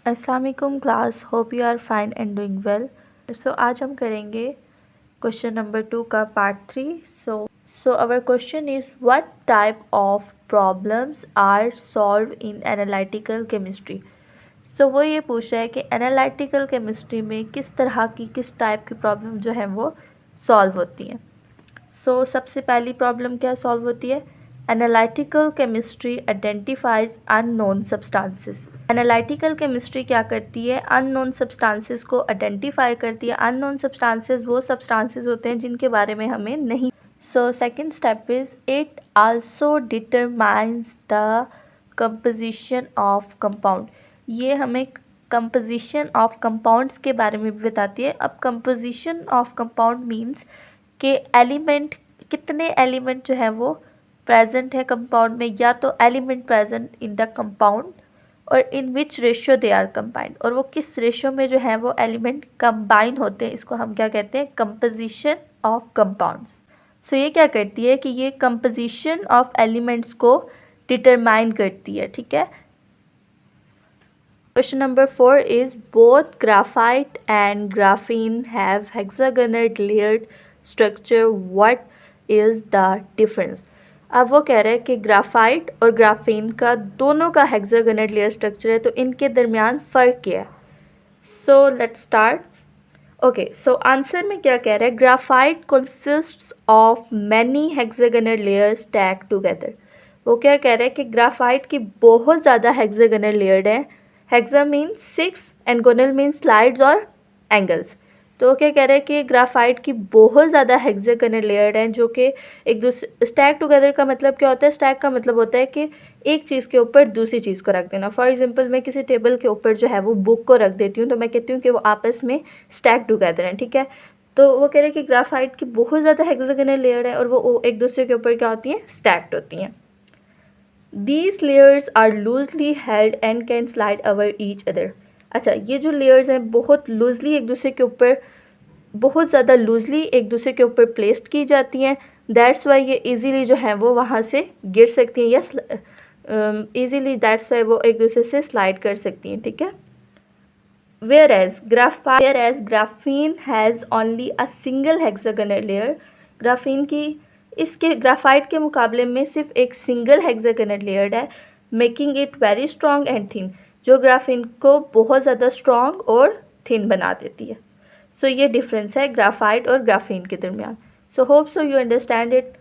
अस्सलाम वालेकुम class, hope you are fine and doing well. So आज हम करेंगे क्वेश्चन नंबर 2 का part 3। So our question is what type of problems are solve in analytical chemistry. So वो ये पूछ रहा है कि एनालिटिकल केमिस्ट्री में किस तरह की किस टाइप की प्रॉब्लम जो है वो सॉल्व होती हैं। सो सबसे पहली प्रॉब्लम क्या सॉल्व होती है? Analytical chemistry identifies unknown substances. Analytical chemistry क्या करती है? अननोन सब्सटेंसेस को आइडेंटिफाई करती है। अननोन सब्सटेंसेस वो सब्सटेंसेस होते हैं जिनके बारे में हमें नहीं। So second step is it also determines the composition of compound. ये हमें कंपोजिशन ऑफ कंपाउंड्स के बारे में भी बताती है। अब कंपोजिशन ऑफ कंपाउंड मीन्स के एलिमेंट, कितने एलिमेंट जो है वो प्रेजेंट है कंपाउंड में, या तो element present in the compound और in which ratio they are combined, और वो किस रेशियो में जो है वो एलिमेंट कंबाइन होते हैं, इसको हम क्या कहते हैं? Composition of compounds. सो ये क्या करती है कि ये कंपोजिशन ऑफ एलिमेंट्स को डिटरमाइन करती है। ठीक है। Question number 4 is both graphite and graphene have hexagonal layered structure. What is the difference? अब वो कह रहे हैं कि ग्राफाइट और ग्राफीन का दोनों का हेक्सागोनल लेयर स्ट्रक्चर है, तो इनके दरमियान फ़र्क क्या है? So let's start. Okay, so answer में क्या कह रहा है? Graphite consists of many hexagonal layers stack together. वो क्या कह रहा है कि ग्राफाइट की बहुत ज़्यादा हेक्सागोनल लेयर्ड है। Hexa means 6 and gonal means slides और एंगल्स। तो वो क्या कह रहे हैं कि ग्राफाइट की बहुत ज़्यादा हेक्सागोनल लेयर्ड हैं, जो कि एक दूसरे स्टैक टुगेदर का मतलब क्या होता है? स्टैक का मतलब होता है कि एक चीज़ के ऊपर दूसरी चीज़ को रख देना। फॉर एग्जांपल मैं किसी टेबल के ऊपर जो है वो बुक को रख देती हूँ, तो मैं कहती हूँ कि वो आपस में स्टैक टुगेदर हैं। ठीक है। तो वो कह रहे हैं कि ग्राफाइट की बहुत ज़्यादा हेक्सागोनल लेयर है और वो एक दूसरे के ऊपर क्या होती हैं? स्टैक्ड होती हैं। These layers are loosely held and can slide over each other. अच्छा, ये जो लेयर्स हैं बहुत लूजली एक दूसरे के ऊपर, बहुत ज़्यादा लूजली एक दूसरे के ऊपर प्लेस्ड की जाती हैं। दैट्स वाई ये इजीली जो है वो वहाँ से गिर सकती हैं, या इजीली दैट्स वाई वो एक दूसरे से स्लाइड कर सकती हैं। ठीक है। Whereas graphene has only a single hexagonal layer. Graphene की इसके ग्राफाइट के मुकाबले में सिर्फ एक सिंगल हेक्सागोनल लेयर्ड है, making it very strong and thin, जो ग्राफीन को बहुत ज़्यादा स्ट्रॉन्ग और थिन बना देती है। सो ये डिफरेंस है ग्राफाइट और ग्राफीन के दरमियान। So hope so you understand it.